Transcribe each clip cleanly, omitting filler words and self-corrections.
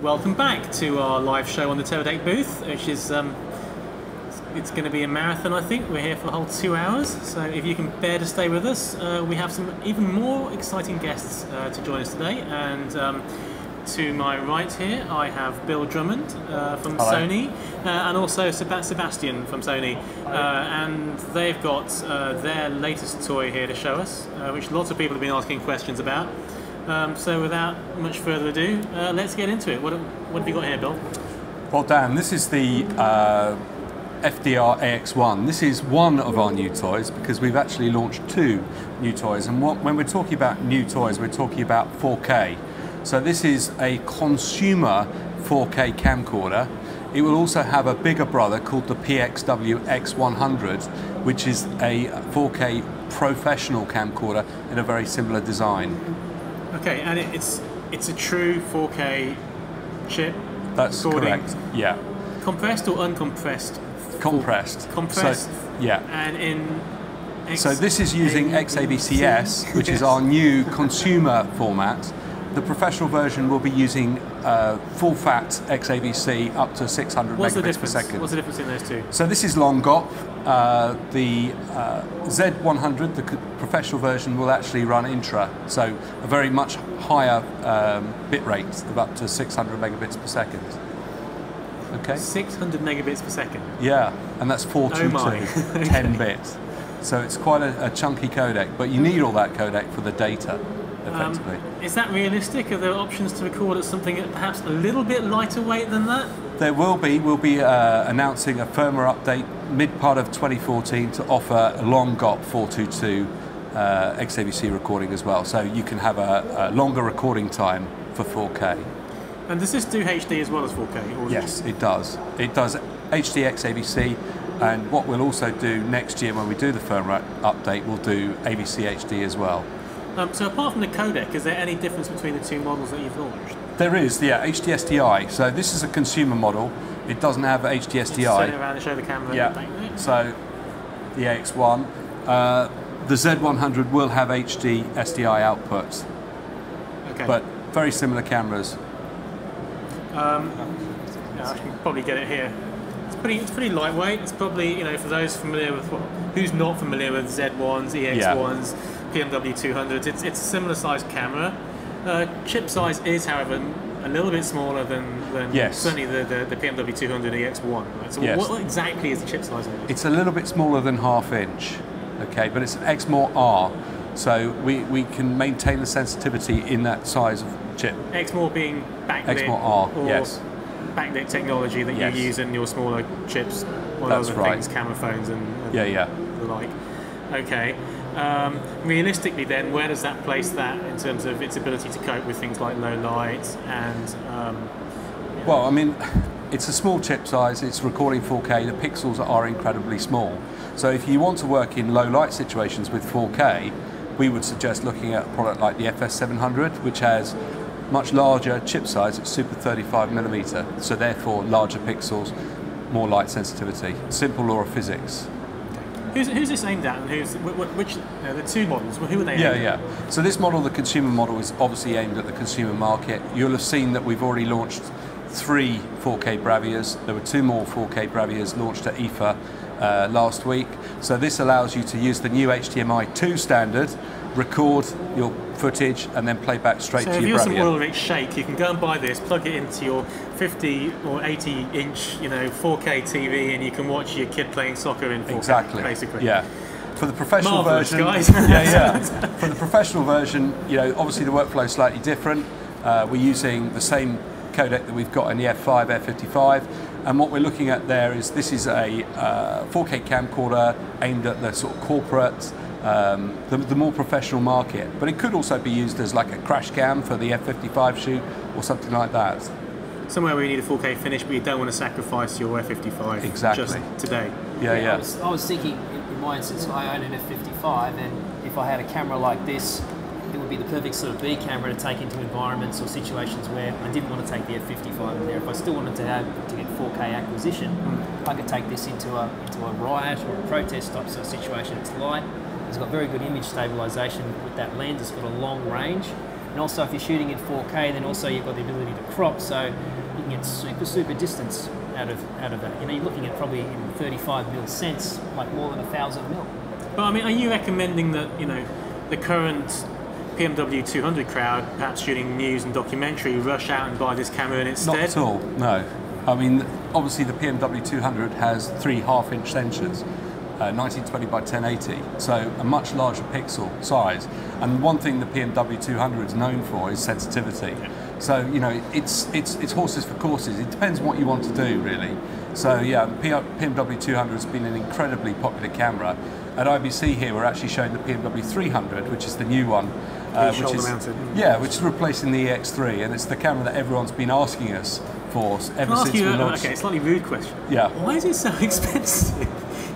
Welcome back to our live show on the Teradek booth, which is it's going to be a marathon. I think we're here for a whole 2 hours, so if you can bear to stay with us, we have some even more exciting guests to join us today. And to my right here, I have Bill Drummond from Hello. Sony, and also Sebastian from Sony, and they've got their latest toy here to show us, which lots of people have been asking questions about. So without much further ado, let's get into it. What have you got here, Bill? Well, Dan, this is the FDR-AX1. This is one of our new toys because we've actually launched 2 new toys. And when we're talking about new toys, we're talking about 4K. So this is a consumer 4K camcorder. It will also have a bigger brother called the PXW-AX100, which is a 4K professional camcorder in a very similar design. Okay, and it's a true 4K chip. That's correct. Yeah. Compressed or uncompressed? Compressed. Compressed. So, yeah. And so this is using XAVCS, which is our new consumer format. The professional version will be using full-fat XAVC up to 600 megabits per second. What's the difference in those two? So this is long GOP. The Z100, the professional version, will actually run intra, so a very much higher bit rate of up to 600 megabits per second. Okay. 600 megabits per second. Yeah, and that's 422, oh 10 bits. So it's quite a chunky codec, but you need all that codec for the data, effectively. Is that realistic? Are there options to record at something perhaps a little bit lighter weight than that? There will be. We'll be announcing a firmware update mid-part of 2014 to offer a long GOP 422 XAVC recording as well. So you can have a longer recording time for 4K. And does this do HD as well as 4K? Or yes, it does. It does HD XAVC, and what we'll also do next year when we do the firmware update, we'll do AVC HD as well. So apart from the codec, is there any difference between the 2 models that you've launched? There is, yeah, HD SDI. So this is a consumer model. It doesn't have HD SDI. Turn it around and show the camera. Yeah. So the AX1, the Z100 will have HD SDI outputs. Okay. But very similar cameras. Yeah, I can probably get it here. It's pretty lightweight. It's probably, you know, for those familiar with who's not familiar with Z1s, EX1s, BMW 200s, it's a similar sized camera. Chip size is, however, a little bit smaller than yes. certainly the BMW 200 EX1. Right? So yes. what exactly is the chip size on it? It's a little bit smaller than ½ inch, okay, but it's an Exmor R, so we can maintain the sensitivity in that size of chip. Exmor being backlit Exmor R, or yes. backlit technology that yes. you use in your smaller chips, one That's of other right. things, camera phones and yeah. the like. Okay. Realistically then, where does that place that in terms of its ability to cope with things like low light and... Well, I mean, it's a small chip size, it's recording 4K, the pixels are incredibly small. So if you want to work in low light situations with 4K, we would suggest looking at a product like the FS700, which has much larger chip size, it's super 35mm, so therefore larger pixels, more light sensitivity. Simple law of physics. Who's this aimed at, and which the 2 models? Who are they aimed at? Yeah. So this model, the consumer model, is obviously aimed at the consumer market. You'll have seen that we've already launched 3 4K Bravias. There were 2 more 4K Bravias launched at IFA last week. So this allows you to use the new HDMI 2 standard, record your footage, and then play back straight to your Bravia. So if you're some oil rich shake, you can go and buy this, plug it into your 50 or 80 inch, 4K TV, and you can watch your kid playing soccer in 4K, exactly. basically. Yeah. For the professional Marvelous, version, guys. For the professional version, obviously the workflow is slightly different. We're using the same codec that we've got in the F5, F55, and what we're looking at there is this is a 4K camcorder aimed at the sort of corporate, the more professional market, but it could also be used as like a crash cam for the F55 shoot or something like that. Somewhere where you need a 4K finish, but you don't want to sacrifice your F55 exactly. just today. Yeah. I was thinking, in my instance, I own an F55, and if I had a camera like this, it would be the perfect sort of B camera to take into environments or situations where I didn't want to take the F55 in there. If I still wanted to get 4K acquisition, I could take this into a riot or a protest type sort of situation. It's light. It's got very good image stabilization with that lens. It's got a long range. And also if you're shooting in 4K, then also you've got the ability to crop, so you can get super distance out of that. You know, you're looking at probably in 35mm sense, like more than 1000mm. But I mean, are you recommending that, you know, the current PMW 200 crowd, perhaps shooting news and documentary, rush out and buy this camera instead? Not at all, no. I mean, obviously the PMW 200 has 3 half-inch sensors, 1920 by 1080, so a much larger pixel size. And one thing the PMW 200 is known for is sensitivity. So, you know, it's horses for courses. It depends on what you want to do, really. So, yeah, PMW 200 has been an incredibly popular camera. At IBC here, we're actually showing the PMW 300, which is the new one. Which is replacing the EX3, and it's the camera that everyone's been asking us for ever since we launched. Okay, slightly rude question. Yeah. Why is it so expensive?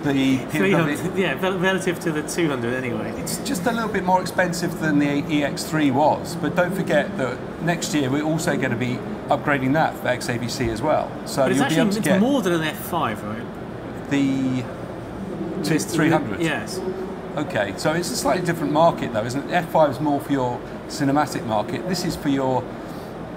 The PMW, yeah, relative to the 200 anyway. It's just a little bit more expensive than the EX3 was, but don't forget that next year we're also going to be upgrading that for XAVC as well. So but it's you'll be able to get more than an F5, right? The 300. Yes. Okay, so it's a slightly different market though, isn't it? F5 is more for your cinematic market. This is for your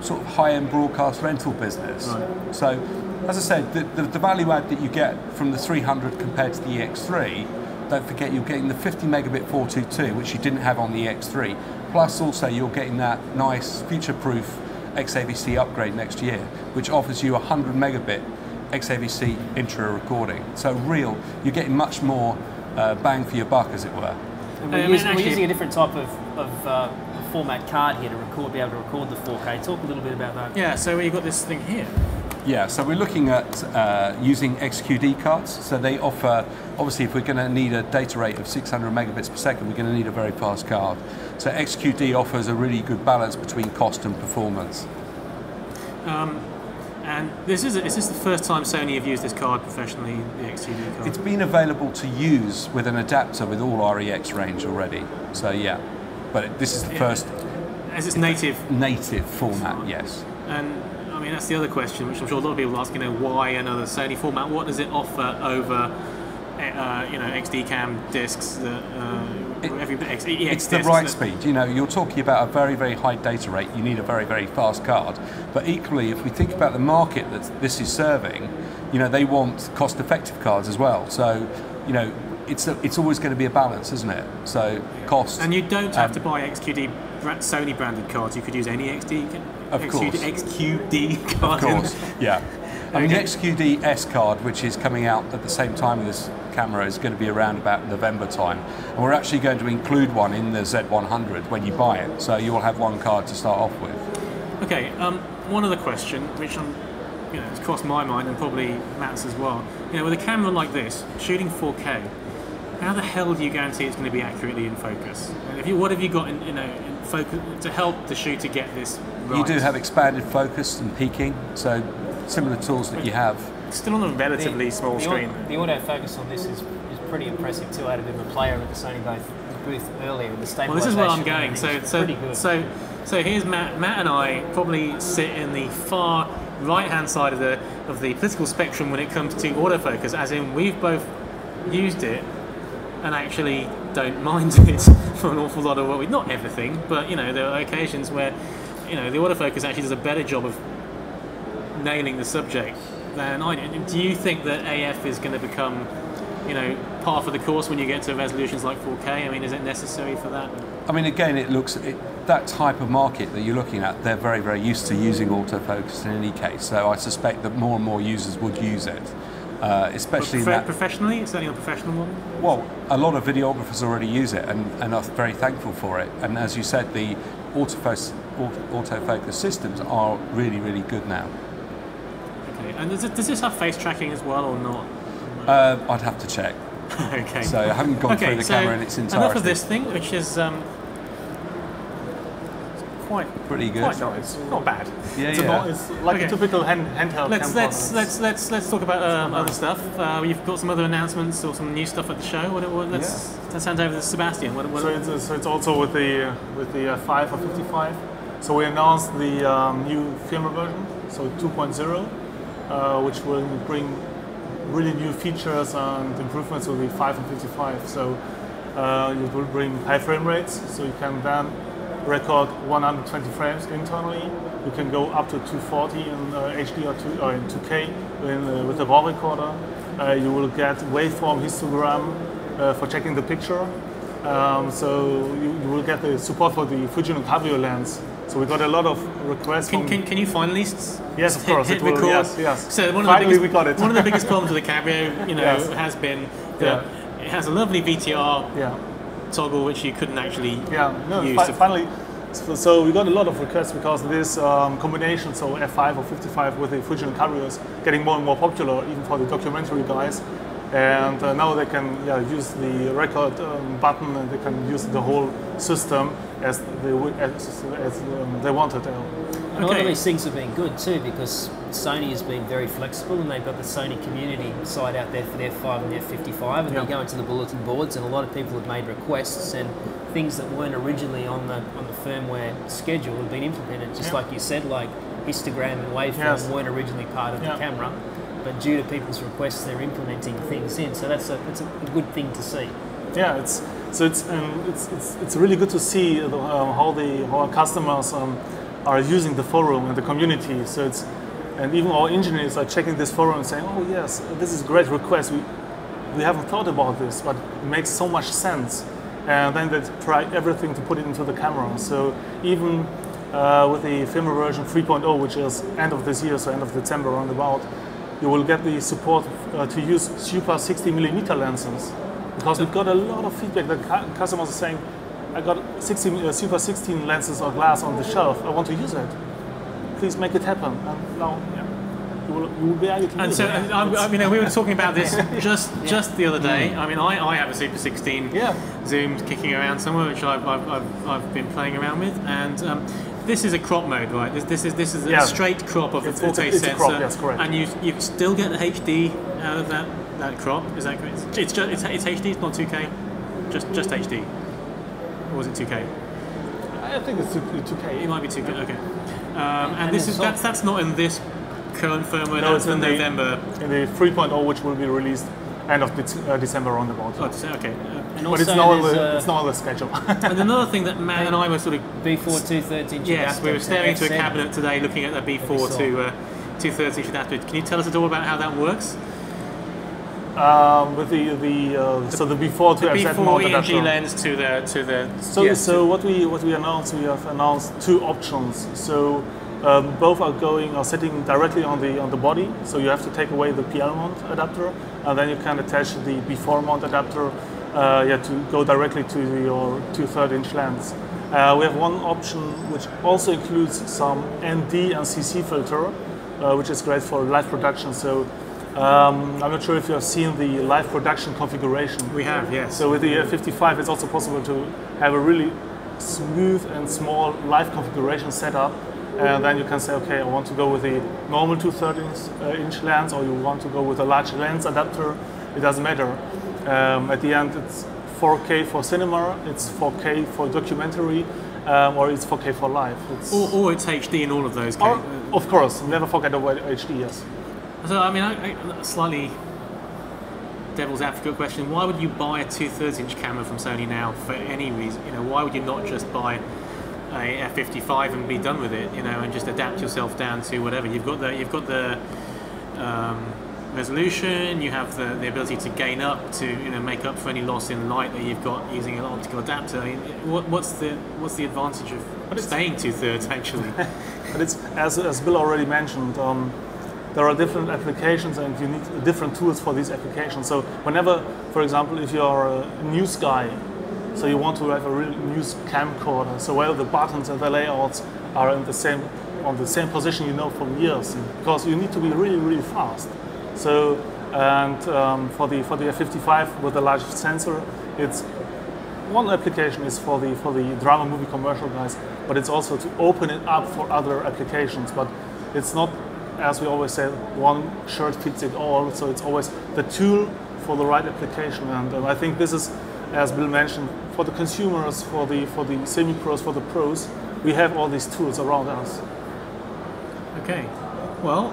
sort of high-end broadcast rental business. Right. So, as I said, the value add that you get from the 300 compared to the EX3, don't forget you're getting the 50 megabit 422, which you didn't have on the EX3. Plus also you're getting that nice future-proof XAVC upgrade next year, which offers you 100 megabit XAVC intra recording. So you're getting much more bang for your buck, as it were. And we're using a different type of format card here to be able to record the 4K. Talk a little bit about that. Yeah, so you've got this thing here. Yeah, so we're looking at using XQD cards. So they offer, obviously if we're going to need a data rate of 600 megabits per second, we're going to need a very fast card. So XQD offers a really good balance between cost and performance. And is this the first time Sony have used this card professionally, the XQD card? It's been available to use with an adapter with all our EX range already. So yeah, but this is the first. As it's native format, yes. And I mean, that's the other question, which I'm sure a lot of people ask. You know, why another Sony format? What does it offer over, XD cam discs? It's the right speed. You know, you're talking about a very, very high data rate. You need a very, very fast card. But equally, if we think about the market that this is serving, you know, they want cost-effective cards as well. So, you know, it's always going to be a balance, isn't it? So cost. And you don't have to buy XQD Sony branded cards. You could use any XQD card. Of course, yeah. I mean, the XQD S card, which is coming out at the same time as this camera, is going to be around about November time. And we're actually going to include one in the Z100 when you buy it. So you will have one card to start off with. Okay, one other question, which it's crossed my mind and probably Matt's as well. You know, with a camera like this, shooting 4K, how the hell do you guarantee it's going to be accurately in focus? And what have you got in focus to help the shooter get this right? You do have expanded focus and peaking, so similar tools that you have. Still on a relatively small screen. The autofocus on this is pretty impressive too. I had a bit of a player at the Sony booth earlier. The stabilization. Well, this is where I'm going. Pretty good. So here's Matt. Matt and I probably sit in the far right-hand side of the political spectrum when it comes to autofocus. As in, we've both used it and actually don't mind it for an awful lot of what not everything, but there are occasions where the autofocus actually does a better job of nailing the subject than I do. Do you think that AF is going to become par for the course when you get to resolutions like 4K? I mean, is it necessary for that? I mean, again, that type of market that you're looking at, they're very, very used to using autofocus in any case, so I suspect that more and more users would use it. Especially professionally, it's only a professional one. Well, a lot of videographers already use it and are very thankful for it. And as you said, the autofocus systems are really, really good now. Okay, and does this have face tracking as well or not? I'd have to check. Okay. So I haven't gone through the camera in its entirety. Enough of this thing, which is pretty good. Quite nice. Not bad. Yeah, It's like a typical handheld. Let's talk about other stuff. You've got some other announcements or some new stuff at the show. Let's hand over to Sebastian. So it's also with the 5 or 55. So we announced the new firmware version, so 2.0, which will bring really new features and improvements with the 5 and 55. So you will bring high frame rates, so you can then record 120 frames internally. You can go up to 240 in HD or in 2K with a raw recorder. You will get waveform histogram for checking the picture. So you will get the support for the Fuji and Cabrio lens. So we got a lot of requests. Can you finalists? Yes, of course. Hit it will, record. Yes. So Finally, we got it. One of the biggest problems with the Cabrio, Yes. has been that it has a lovely VTR toggle which you couldn't actually use. Finally. So we got a lot of requests because this combination, so F5 or 55 with the Fuji and Cabrio is getting more and more popular, even for the documentary guys. And now they can use the record button, and they can use the whole system as they wanted. And a lot of these things have been good too, because Sony has been very flexible, and they've got the Sony community site out there for their F5 and their F55, and you go into the bulletin boards, and a lot of people have made requests, and things that weren't originally on the firmware schedule have been implemented, just like you said, like histogram and waveform weren't originally part of the camera, but due to people's requests, they're implementing things in. So that's a good thing to see. Yeah, it's really good to see how our customers are using the forum and the community. So and even our engineers are checking this forum and saying, oh yes, this is a great request. We haven't thought about this, but it makes so much sense. And then they try everything to put it into the camera. So even with the firmware version 3.0, which is end of this year, so end of December roundabout, you will get the support to use super 60mm lenses. Because we've got a lot of feedback that customers are saying, I got super 16 lenses or glass on the shelf, I want to use it. Please make it happen. And now, you will be able to use it. And we were talking about this just the other day. I mean, I have a Super 16 Zoom kicking around somewhere, which I've been playing around with, and this is a crop mode, right? This is a straight crop of the 4K sensor, crop, yes, correct. And you still get the HD out of that crop. Is that correct? It's HD. It's not 2K. Just HD. Or was it 2K? I think it's 2K. It might be 2K. Okay. And that's not in this current firmware. No, that's in November. In the 3.0, which will be released end of December roundabout. Oh, okay. But it's not on the schedule. And another thing that Matt and I were sort of B4 2/3 inch. Yes, we were staring into a cabinet today, looking at the B4 to 2/3 inch adapter. Can you tell us at all about how that works? With the B4 to FZ mount adapter. EMG lens to the. So what we announced, we have announced two options. So both are sitting directly on the body. So you have to take away the PL mount adapter, and then you can attach the B4 mount adapter to go directly to your 2/3 inch lens. We have one option which also includes some ND and CC filter, which is great for live production. So I'm not sure if you have seen the live production configuration. We have, yes. So with the F55, it's also possible to have a really smooth and small live configuration setup. And then you can say, okay, I want to go with a normal 2/3 inch lens, or you want to go with a large lens adapter. It doesn't matter. At the end, it's 4K for cinema, it's 4K for documentary, or it's 4K for live. Or it's HD in all of those cases. Of course, never forget about HD, yes. So, I mean, a slightly devil's advocate question: why would you buy a 2/3 inch camera from Sony now for any reason? Why would you not just buy a F55 and be done with it? And just adapt yourself down to whatever you've got. The resolution. You have the ability to gain up to make up for any loss in light that you've got using an optical adapter. I mean, what's the advantage of staying 2/3 actually? But it's as Bill already mentioned. There are different applications, and you need different tools for these applications. So whenever, for example, if you're a news guy, so you want to have a real news camcorder, so where the buttons and the layouts are on the same position from years, because you need to be really, really fast. So for the F55 with the large sensor, it's one application is for the drama movie commercial guys, but it's also to open it up for other applications. But it's not, as we always say, one shirt fits it all. So it's always the tool for the right application. And I think this is, as Bill mentioned, for the consumers, for the semi-pros, for the pros, we have all these tools around us. Okay. Well,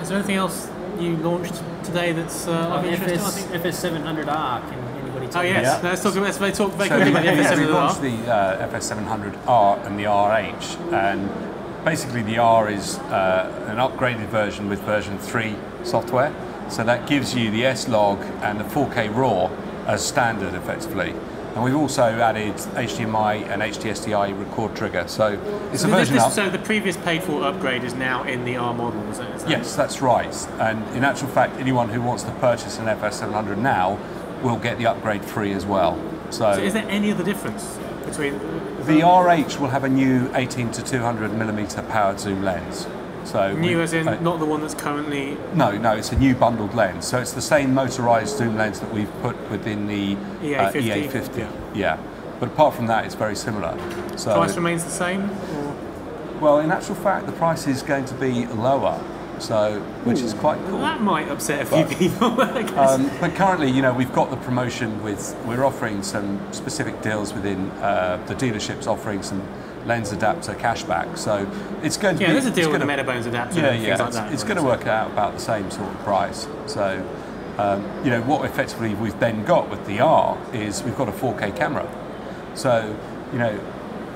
is there anything else you launched today that's of interest? FS700R. Can anybody Oh yes, let's talk very So quickly about the we launched FS700R. the FS700R and the RH, and basically the R is an upgraded version with version 3 software. So that gives you the S-Log and the 4K RAW as standard, effectively. And we've also added HDMI and HDSDI record trigger. So it's a version up. So the previous paid-for upgrade is now in the R model, is that? Yes, that's right. And in actual fact, anyone who wants to purchase an FS700 now will get the upgrade free as well. So is there any other difference between the RH will have a new 18 to 200mm powered zoom lens. So new as in not the one that's currently... No, it's a new bundled lens. So it's the same motorized zoom lens that we've put within the EA50. Yeah. But apart from that, it's very similar. So price remains the same? Or? Well, in actual fact, the price is going to be lower. So, which is quite cool. That might upset a few people, I guess. But currently, we've got the promotion we're offering some specific deals within the dealerships, offering some lens adapter cashback. So it's going to be... there's a deal with the Metabones adapter and things like that. It's going to work out about the same sort of price. So, what effectively we've then got with the R is we've got a 4K camera. So,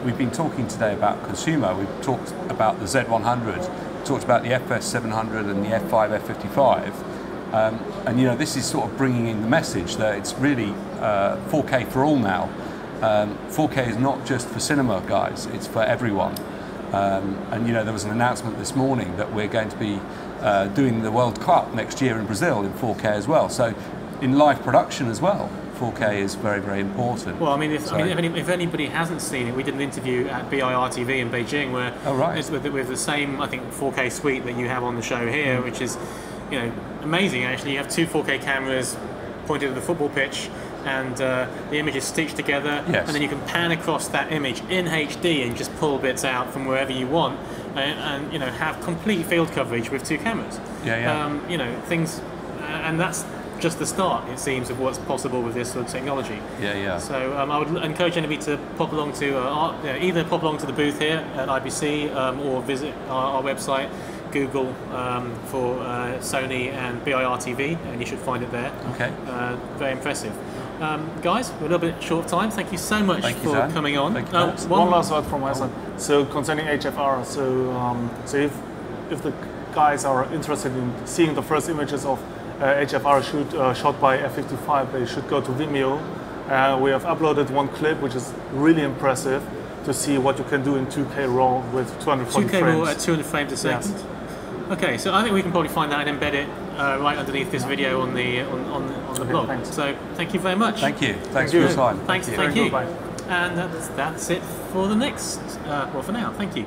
we've been talking today about consumer. We've talked about the Z100, talked about the FS700 and the F5, F55. And this is sort of bringing in the message that it's really 4K for all now. 4K is not just for cinema, guys, it's for everyone. And there was an announcement this morning that we're going to be doing the World Cup next year in Brazil in 4K as well. So in live production as well, 4K is very, very important. Well, if anybody hasn't seen it, we did an interview at BIR-TV in Beijing where it's with the same, I think, 4K suite that you have on the show here, which is, amazing actually. You have two 4K cameras pointed at the football pitch, and the image is stitched together, and then you can pan across that image in HD and just pull bits out from wherever you want, and have complete field coverage with two cameras. Things, and that's just the start, it seems, of what's possible with this sort of technology. So I would encourage anybody to pop along to either pop along to the booth here at IBC or visit our website. Google for Sony and BIR-TV, and you should find it there. Okay. Very impressive. Guys, we're a little bit short of time. Thank you so much for coming on. One last word from my side. So concerning HFR, so if the guys are interested in seeing the first images of HFR shot by F55, they should go to Vimeo. We have uploaded one clip which is really impressive to see what you can do in 2K RAW with 240 frames. 2K RAW at 200 frames a second. Yes. Okay, so I think we can probably find that and embed it right underneath this video on the blog. Thanks. So thank you very much. Thank you. Thanks for your time. Thank you. And that's it for the next. For now. Thank you.